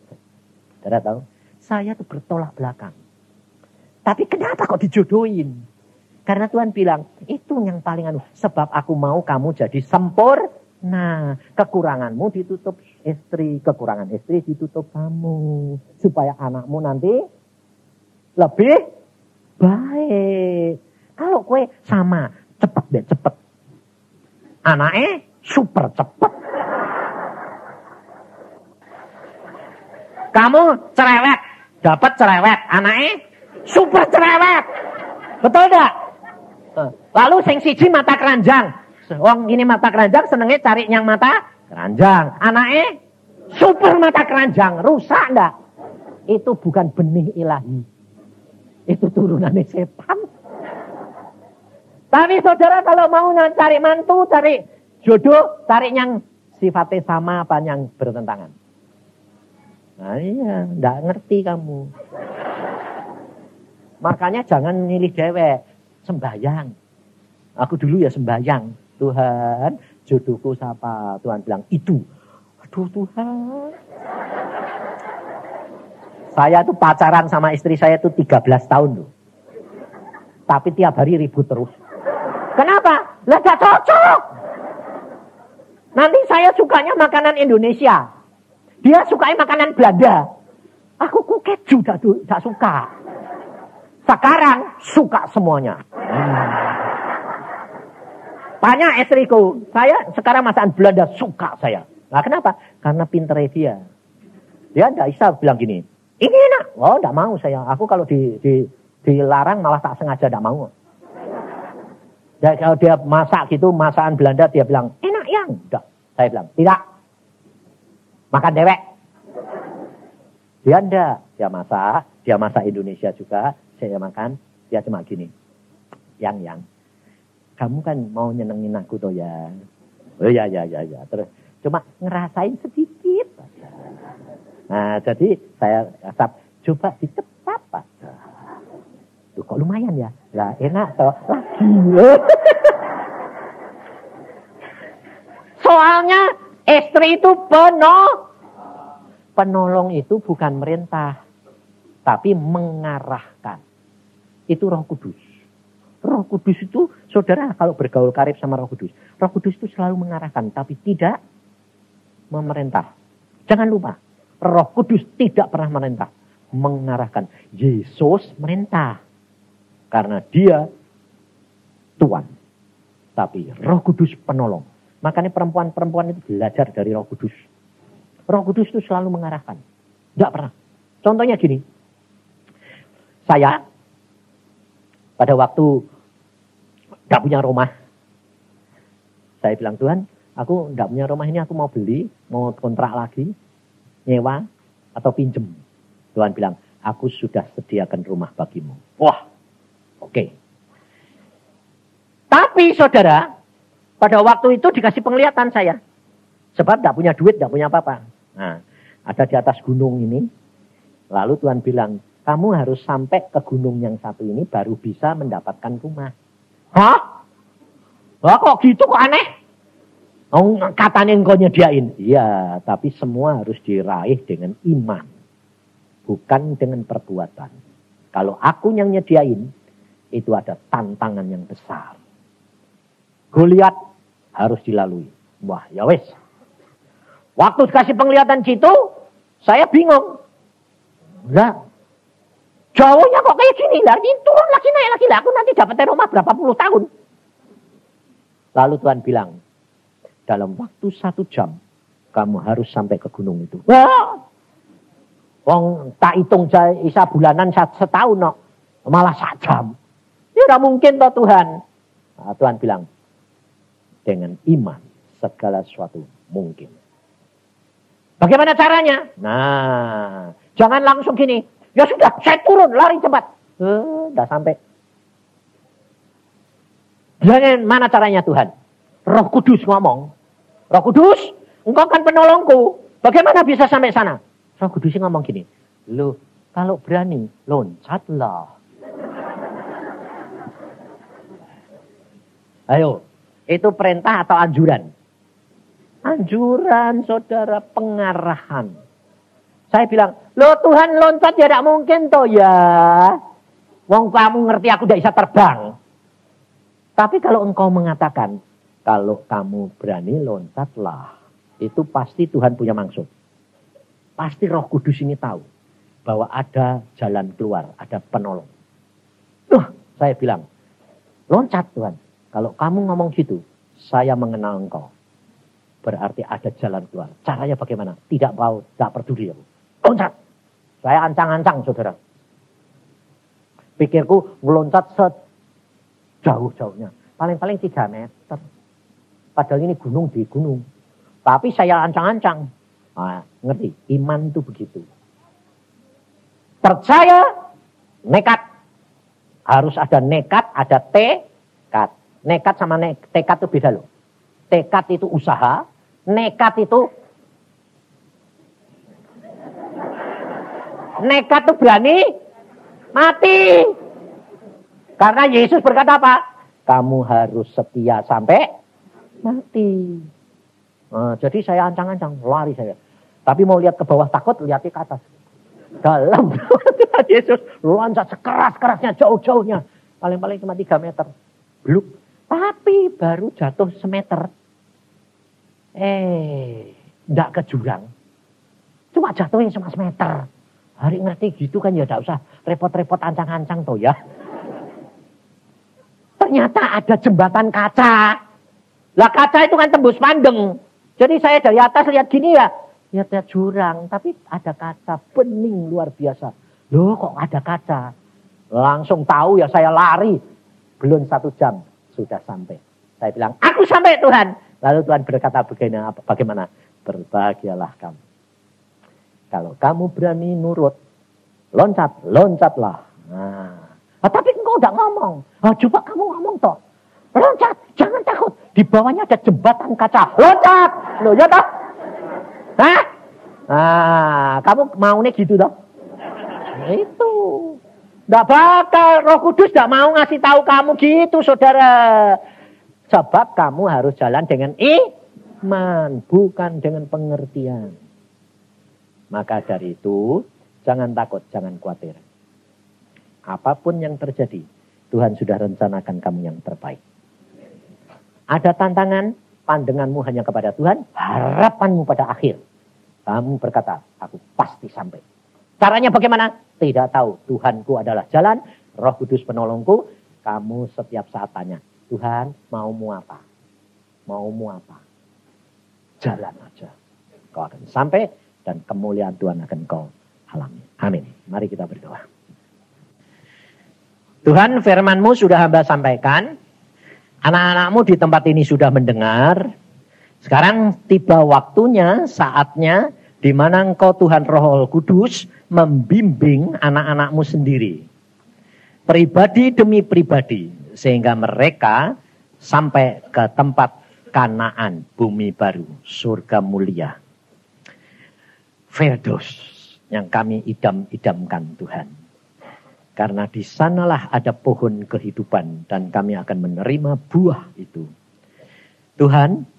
Saudara tahu? Saya tuh bertolak belakang. Tapi kenapa kok dijodohin? Karena Tuhan bilang, itu yang paling sebab aku mau kamu jadi sempurna. Nah, kekuranganmu ditutup istri, kekurangan istri ditutup kamu. Supaya anakmu nanti lebih baik. Kalau kue sama, cepet. Anaknya super cepet. Kamu cerewet, dapat cerewet. Anaknya super cerewet. Betul enggak? Lalu sing siji mata keranjang. Wong ini mata keranjang senengnya cari yang mata keranjang. Anaknya super mata keranjang. Rusak enggak? Itu bukan benih ilahi. Itu turunannya setan. Tapi saudara kalau mau cari mantu, cari jodoh, cari yang sifatnya sama apa yang bertentangan. Nah iya, enggak ngerti kamu. Makanya jangan milih dewek, sembahyang. Aku dulu ya sembahyang. Tuhan, jodohku siapa? Tuhan bilang, itu. Aduh Tuhan. Saya tuh pacaran sama istri saya tuh 13 tahun loh. Tapi tiap hari ribut terus. Kenapa? Lah gak cocok. Nanti saya sukanya makanan Indonesia. Dia sukanya makanan Belanda. Aku keju gak suka. Sekarang suka semuanya. Tanya istriku, saya sekarang masakan Belanda suka saya. Nah kenapa? Karena pinternya dia. Dia tidak bisa bilang gini, ini enak. Oh tidak mau saya. Aku kalau dilarang malah tak sengaja tidak mau. Dan kalau dia masak gitu, masakan Belanda dia bilang, enak yang. Tidak. Saya bilang, tidak. Makan dewek. Dia enggak. Dia masak Indonesia juga. Saya makan, dia cuma gini. Yang. Kamu kan mau nyenengin aku toh ya. Oh ya. Terus cuma ngerasain sedikit aja. Nah, jadi saya coba dicecap aja. Tuh kok lumayan ya. Lah enak toh. Lagi. Soalnya istri itu penolong itu bukan merintah, tapi mengarahkan. Itu Roh Kudus. Roh Kudus itu, saudara, kalau bergaul karib sama Roh Kudus itu selalu mengarahkan, tapi tidak memerintah. Jangan lupa, Roh Kudus tidak pernah merintah, mengarahkan. Yesus merintah, karena dia Tuhan. Tapi Roh Kudus penolong. Makanya perempuan-perempuan itu belajar dari Roh Kudus. Roh Kudus itu selalu mengarahkan. Tidak pernah. Contohnya gini, saya pada waktu gak punya rumah. Saya bilang, Tuhan, aku gak punya rumah ini, aku mau beli, mau kontrak lagi, nyewa, atau pinjem. Tuhan bilang, aku sudah sediakan rumah bagimu. Wah, oke. Tapi saudara, pada waktu itu dikasih penglihatan saya. Sebab gak punya duit, gak punya apa-apa. Nah, ada di atas gunung ini. Lalu Tuhan bilang, kamu harus sampai ke gunung yang satu ini baru bisa mendapatkan rumah. Hah? Wah kok gitu kok aneh? Oh, katanya engkau nyediain. Iya, tapi semua harus diraih dengan iman. Bukan dengan perbuatan. Kalau aku yang nyediain, itu ada tantangan yang besar. Goliat harus dilalui. Wah, ya wes. Waktu dikasih penglihatan gitu, saya bingung. Lah, jauhnya kok kayak gini, lagi turun lagi naik lagi lah. Aku nanti dapat rumah berapa puluh tahun. Lalu Tuhan bilang, dalam waktu 1 jam kamu harus sampai ke gunung itu. Wah, wong tak hitung isa bulanan setahun no, malah 1 jam. Ya udah mungkin toh Tuhan. Nah, Tuhan bilang, dengan iman segala sesuatu mungkin. Bagaimana caranya? Nah, jangan langsung gini. Ya sudah, saya turun, lari cepat. Udah sampai. Mana caranya Tuhan? Roh Kudus ngomong. Roh Kudus, engkau kan penolongku. Bagaimana bisa sampai sana? Roh Kudus ngomong gini. Loh, kalau berani, loncatlah. Ayo, itu perintah atau anjuran? Anjuran, saudara, pengarahan. Saya bilang, loh Tuhan loncat ya tidak mungkin toh ya. Wong kamu ngerti aku tidak bisa terbang. Tapi kalau engkau mengatakan, kalau kamu berani loncatlah. Itu pasti Tuhan punya maksud. Pasti Roh Kudus ini tahu. Bahwa ada jalan keluar, ada penolong. Saya bilang, loncat Tuhan. Kalau kamu ngomong gitu, saya mengenal engkau. Berarti ada jalan keluar. Caranya bagaimana? Tidak mau, tidak peduli aku. Loncat. Saya ancang-ancang, saudara. Pikirku meloncat sejauh-jauhnya. Paling-paling 3 meter. Padahal ini gunung di gunung. Tapi saya ancang-ancang. Nah, ngerti? Iman itu begitu. Percaya, nekat. Harus ada nekat, ada tekad. Nekat sama tekad itu beda loh. Tekad itu usaha. Nekat itu berani mati. Karena Yesus berkata apa? Kamu harus setia sampai mati. Nah, jadi saya ancang-ancang, lari saya. Tapi mau lihat ke bawah takut, lihatnya ke atas. dalam. Tuhan Yesus loncat sekeras-kerasnya jauh-jauhnya. Paling-paling cuma 3 meter. Bluk. Tapi baru jatuh semeter. Enggak ke jurang. Cuma jatuhnya cuma semeter. Hari ngerti gitu kan ya enggak usah repot-repot ancang-ancang toh ya. Ternyata ada jembatan kaca. Lah kaca itu kan tembus pandang. Jadi saya dari atas lihat gini ya. Lihat jurang. Tapi ada kaca. Bening luar biasa. Loh kok ada kaca. Langsung tahu ya saya lari. Belum 1 jam. Sudah sampai. Saya bilang aku sampai Tuhan. Lalu Tuhan berkata bagaimana? Berbahagialah kamu. Kalau kamu berani nurut. Loncatlah. Nah, tapi engkau enggak ngomong. Coba kamu ngomong toh. Loncat, jangan takut. Di bawahnya ada jembatan kaca. Loncat. Loh ya toh? Hah? Kamu maunya gitu toh? Nah, itu. Enggak bakal. Roh Kudus enggak mau ngasih tahu kamu gitu, saudara. Sebab kamu harus jalan dengan iman, bukan dengan pengertian. Maka dari itu, jangan takut, jangan khawatir. Apapun yang terjadi, Tuhan sudah rencanakan kamu yang terbaik. Ada tantangan, pandanganmu hanya kepada Tuhan, harapanmu pada akhir. Kamu berkata, aku pasti sampai. Caranya bagaimana? Tidak tahu. Tuhanku adalah jalan, Roh Kudus penolongku. Kamu setiap saat tanya, Tuhan maumu apa? Maumu apa? Jalan aja. Kau akan sampai dan kemuliaan Tuhan akan kau alami. Amin. Mari kita berdoa. Tuhan, firman-Mu sudah hamba sampaikan. Anak-anakmu di tempat ini sudah mendengar. Sekarang tiba waktunya, saatnya, di mana Engkau Tuhan Roh Kudus membimbing anak-anakmu sendiri. Pribadi demi pribadi. Sehingga mereka sampai ke tempat Kanaan, bumi baru, surga mulia. Firdaus yang kami idam-idamkan Tuhan. Karena di sanalah ada pohon kehidupan dan kami akan menerima buah itu. Tuhan,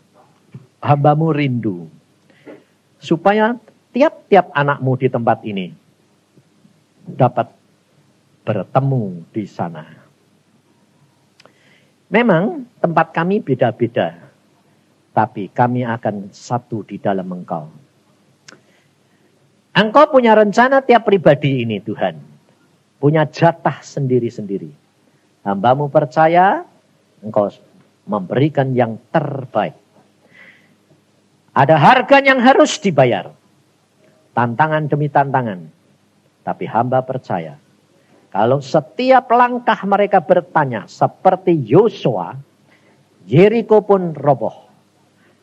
hamba-Mu rindu supaya tiap-tiap anakmu di tempat ini dapat bertemu di sana. Memang tempat kami beda-beda, tapi kami akan satu di dalam Engkau. Engkau punya rencana tiap pribadi ini Tuhan. Punya jatah sendiri-sendiri. Hamba-Mu percaya Engkau memberikan yang terbaik. Ada harga yang harus dibayar. Tantangan demi tantangan. Tapi hamba percaya. Kalau setiap langkah mereka bertanya seperti Yosua, Yeriko pun roboh.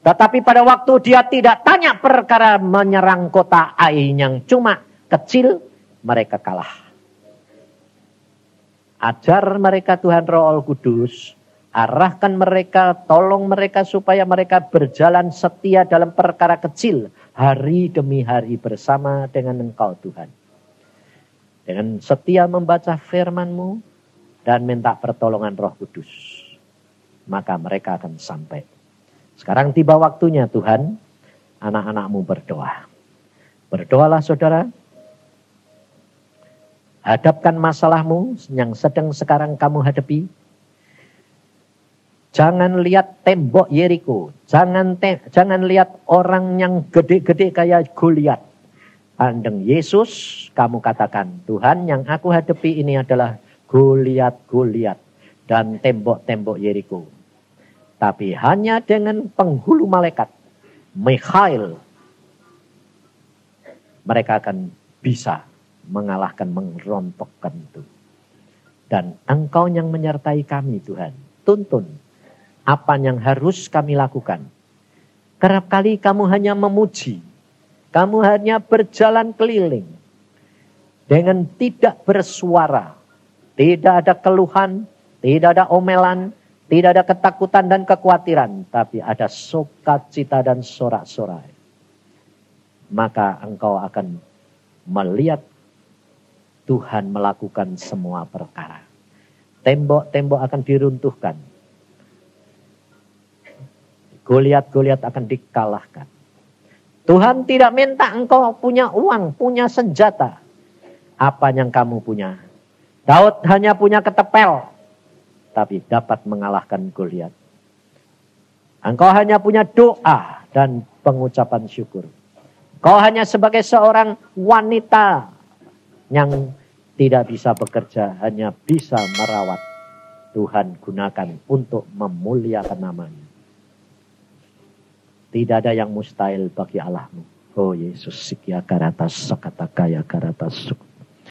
Tetapi pada waktu dia tidak tanya perkara menyerang kota Ai yang cuma kecil, mereka kalah. Ajar mereka Tuhan Roh Kudus, arahkan mereka, tolong mereka supaya mereka berjalan setia dalam perkara kecil, hari demi hari bersama dengan Engkau Tuhan. Dengan setia membaca firman-Mu dan minta pertolongan Roh Kudus, maka mereka akan sampai. Sekarang tiba waktunya Tuhan, anak-anak-Mu berdoa. Berdoalah saudara. Hadapkan masalahmu yang sedang sekarang kamu hadapi. Jangan lihat tembok Yeriko. Jangan lihat orang yang gede-gede kayak Goliat. Pandang Yesus, kamu katakan, Tuhan yang aku hadapi ini adalah Goliat dan tembok-tembok Yeriko. Tapi hanya dengan penghulu malaikat, Mikhail, mereka akan bisa mengalahkan, merontokkan itu. Dan Engkau yang menyertai kami Tuhan. Tuntun apa yang harus kami lakukan. Kerap kali kamu hanya memuji. Kamu hanya berjalan keliling. Dengan tidak bersuara. Tidak ada keluhan. Tidak ada omelan. Tidak ada ketakutan dan kekhawatiran. Tapi ada sukacita dan sorak-sorai. Maka engkau akan melihat Tuhan melakukan semua perkara. Tembok-tembok akan diruntuhkan. Goliat-Goliat akan dikalahkan. Tuhan tidak minta engkau punya uang, punya senjata. apa yang kamu punya. Daud hanya punya ketepel, tapi dapat mengalahkan Goliat. Engkau hanya punya doa dan pengucapan syukur. Kau hanya sebagai seorang wanita yang tidak bisa bekerja, hanya bisa merawat. Tuhan gunakan untuk memuliakan namanya. Tidak ada yang mustahil bagi Allahmu. Oh Yesus, sikia karatas sakata kaya karatas